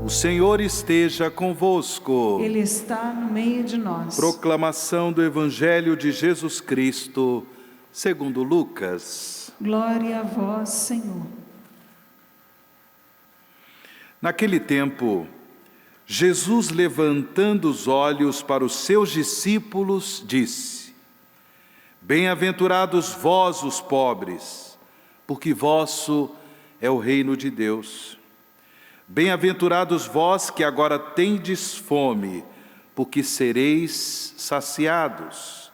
O Senhor esteja convosco. Ele está no meio de nós. Proclamação do Evangelho de Jesus Cristo, segundo Lucas. Glória a vós, Senhor. Naquele tempo, Jesus, levantando os olhos para os seus discípulos, disse: Bem-aventurados vós, os pobres, porque vosso é o reino de Deus. Bem-aventurados vós que agora tendes fome, porque sereis saciados.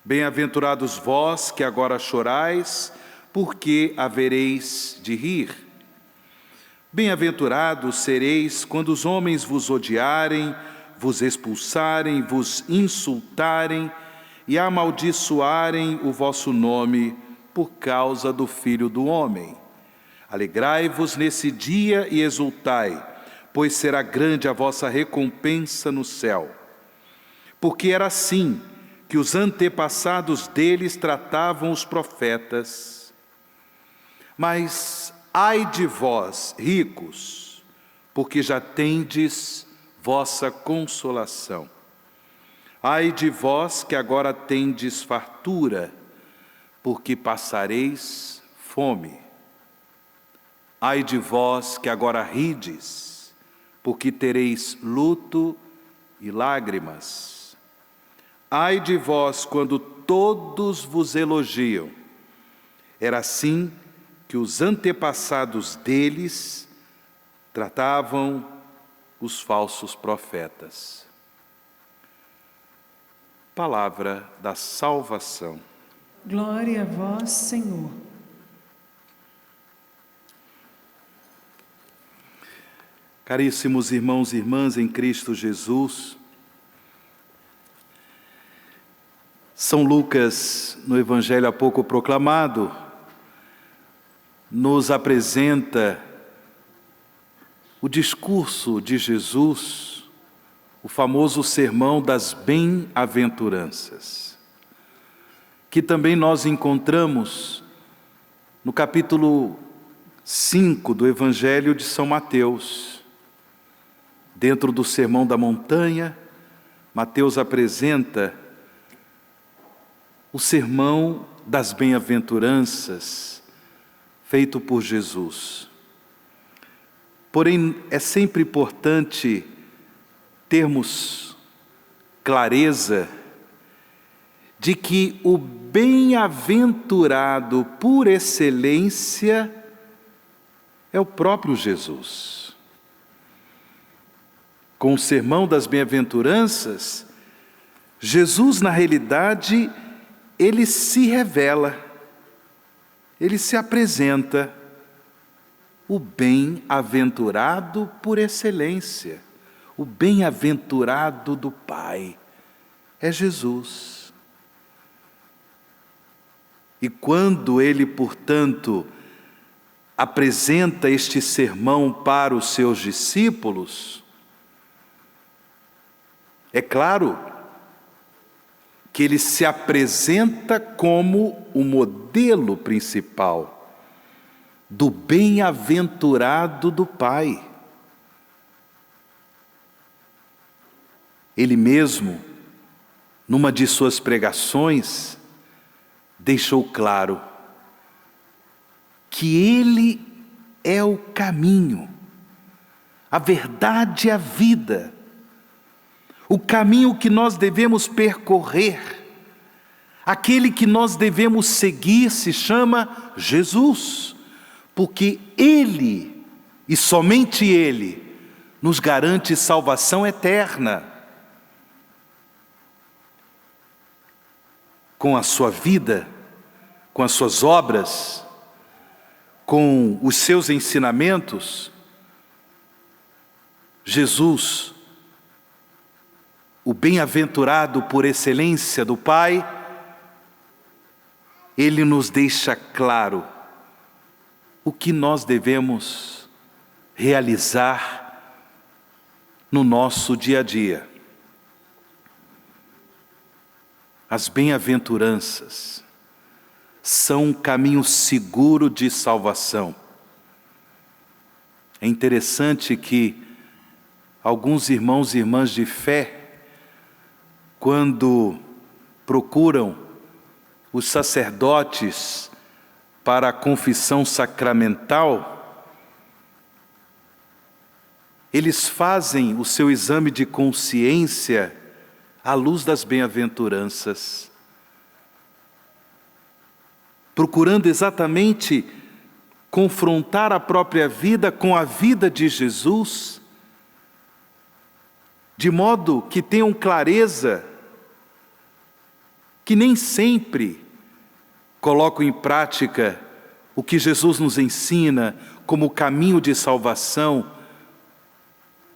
Bem-aventurados vós que agora chorais, porque havereis de rir. Bem-aventurados sereis quando os homens vos odiarem, vos expulsarem, vos insultarem e amaldiçoarem o vosso nome por causa do Filho do Homem. Alegrai-vos nesse dia e exultai, pois será grande a vossa recompensa no céu. Porque era assim que os antepassados deles tratavam os profetas. Mas ai de vós, ricos, porque já tendes vossa consolação. Ai de vós que agora tendes fartura, porque passareis fome. Ai de vós que agora rides, porque tereis luto e lágrimas. Ai de vós quando todos vos elogiam. Era assim que os antepassados deles tratavam os falsos profetas. Palavra da salvação. Glória a vós, Senhor. Caríssimos irmãos e irmãs em Cristo Jesus, São Lucas, no Evangelho há pouco proclamado, nos apresenta o discurso de Jesus, o famoso sermão das bem-aventuranças, que também nós encontramos no capítulo 5 do Evangelho de São Mateus. Dentro do Sermão da Montanha, Mateus apresenta o sermão das bem-aventuranças feito por Jesus. Porém, é sempre importante termos clareza de que o bem-aventurado por excelência é o próprio Jesus. Com o sermão das bem-aventuranças, Jesus, na realidade, ele se revela, ele se apresenta, o bem-aventurado por excelência, o bem-aventurado do Pai, é Jesus. E quando ele, portanto, apresenta este sermão para os seus discípulos, é claro que ele se apresenta como o modelo principal do bem-aventurado do Pai. Ele mesmo, numa de suas pregações, deixou claro que ele é o caminho, a verdade e a vida. O caminho que nós devemos percorrer, aquele que nós devemos seguir se chama Jesus, porque Ele, e somente Ele, nos garante salvação eterna. Com a sua vida, com as suas obras, com os seus ensinamentos, Jesus, o bem-aventurado por excelência do Pai, Ele nos deixa claro o que nós devemos realizar no nosso dia a dia. As bem-aventuranças são um caminho seguro de salvação. É interessante que alguns irmãos e irmãs de fé, quando procuram os sacerdotes para a confissão sacramental, eles fazem o seu exame de consciência à luz das bem-aventuranças, procurando exatamente confrontar a própria vida com a vida de Jesus, de modo que tenham clareza que nem sempre colocam em prática o que Jesus nos ensina como caminho de salvação,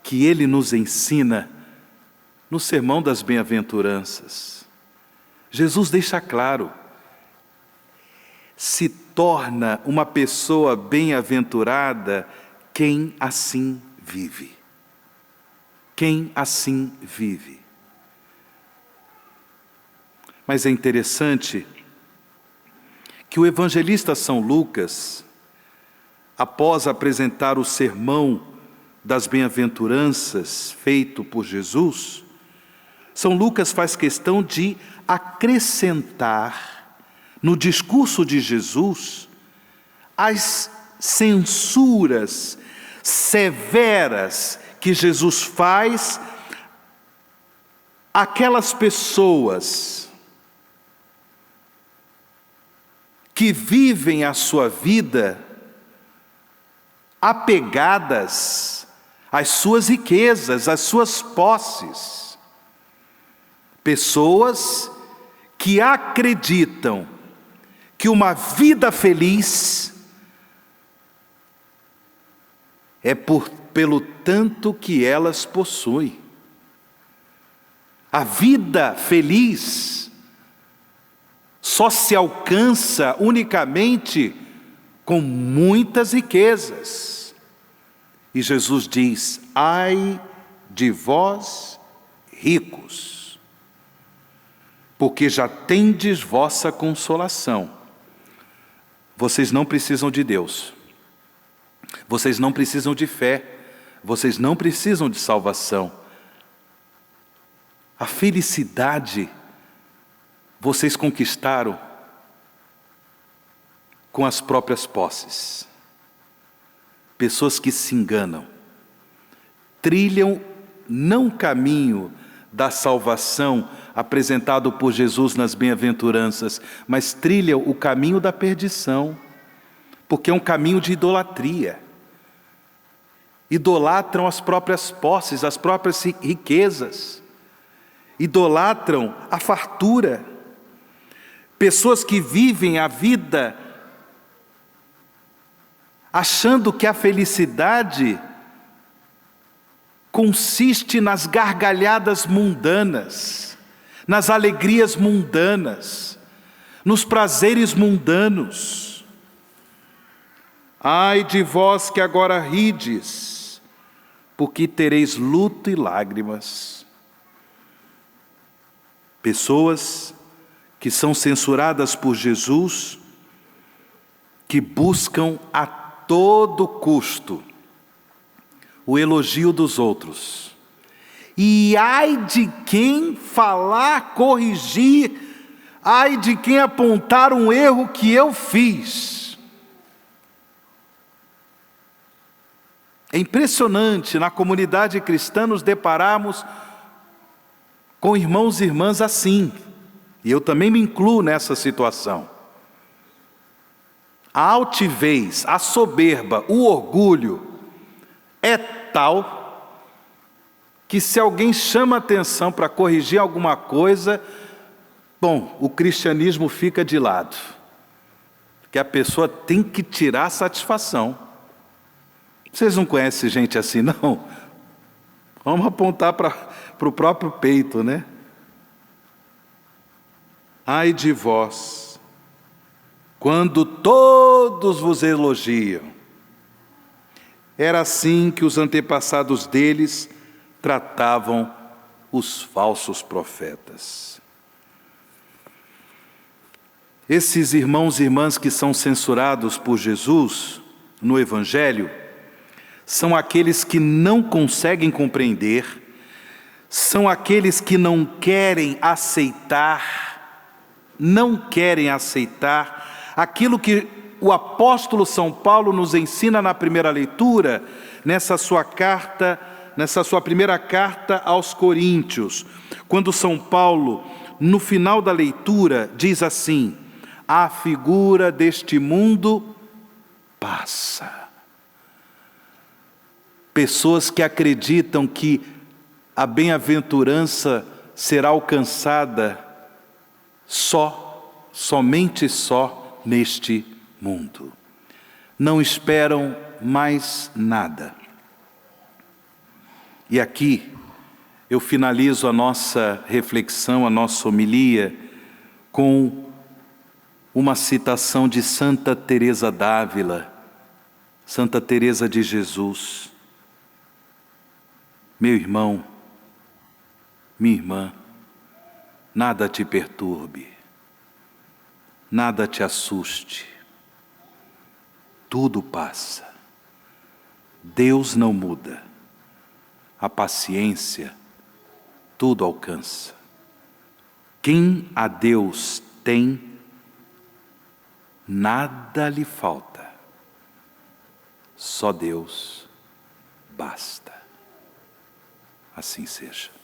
que Ele nos ensina no Sermão das Bem-aventuranças. Jesus deixa claro: se torna uma pessoa bem-aventurada quem assim vive. Quem assim vive. Mas é interessante que o evangelista São Lucas, após apresentar o sermão das bem-aventuranças feito por Jesus, São Lucas faz questão de acrescentar no discurso de Jesus as censuras severas que Jesus faz àquelas pessoas que vivem a sua vida apegadas às suas riquezas, às suas posses. Pessoas que acreditam que uma vida feliz é pelo tanto que elas possuem. A vida feliz só se alcança unicamente com muitas riquezas. E Jesus diz: ai de vós, ricos, porque já tendes vossa consolação. Vocês não precisam de Deus. Vocês não precisam de fé. Vocês não precisam de salvação. A felicidade vocês conquistaram com as próprias posses. Pessoas que se enganam, trilham não o caminho da salvação apresentado por Jesus nas bem-aventuranças, mas trilham o caminho da perdição, porque é um caminho de idolatria. Idolatram as próprias posses, as próprias riquezas, idolatram a fartura. Pessoas que vivem a vida achando que a felicidade consiste nas gargalhadas mundanas, nas alegrias mundanas, nos prazeres mundanos. Ai de vós que agora rides, porque tereis luto e lágrimas. Pessoas que são censuradas por Jesus, que buscam a todo custo o elogio dos outros. E ai de quem falar, corrigir, ai de quem apontar um erro que eu fiz. É impressionante, na comunidade cristã nos depararmos com irmãos e irmãs assim, e eu também me incluo nessa situação. A altivez, a soberba, o orgulho é tal que se alguém chama atenção para corrigir alguma coisa, bom, o cristianismo fica de lado, porque a pessoa tem que tirar satisfação. Vocês não conhecem gente assim, não? Vamos apontar para o próprio peito, né? Ai de vós, quando todos vos elogiam. Era assim que os antepassados deles tratavam os falsos profetas. Esses irmãos e irmãs que são censurados por Jesus no Evangelho são aqueles que não conseguem compreender, são aqueles que não querem aceitar aquilo que o apóstolo São Paulo nos ensina na primeira leitura, nessa sua primeira carta aos Coríntios, quando São Paulo, no final da leitura, diz assim: a figura deste mundo passa. Pessoas que acreditam que a bem-aventurança será alcançada somente neste mundo. Não esperam mais nada. E aqui eu finalizo a nossa reflexão, a nossa homilia, com uma citação de Santa Teresa d'Ávila, Santa Teresa de Jesus. Meu irmão, minha irmã, nada te perturbe, nada te assuste, tudo passa. Deus não muda, a paciência tudo alcança. Quem a Deus tem, nada lhe falta, só Deus basta. Assim seja.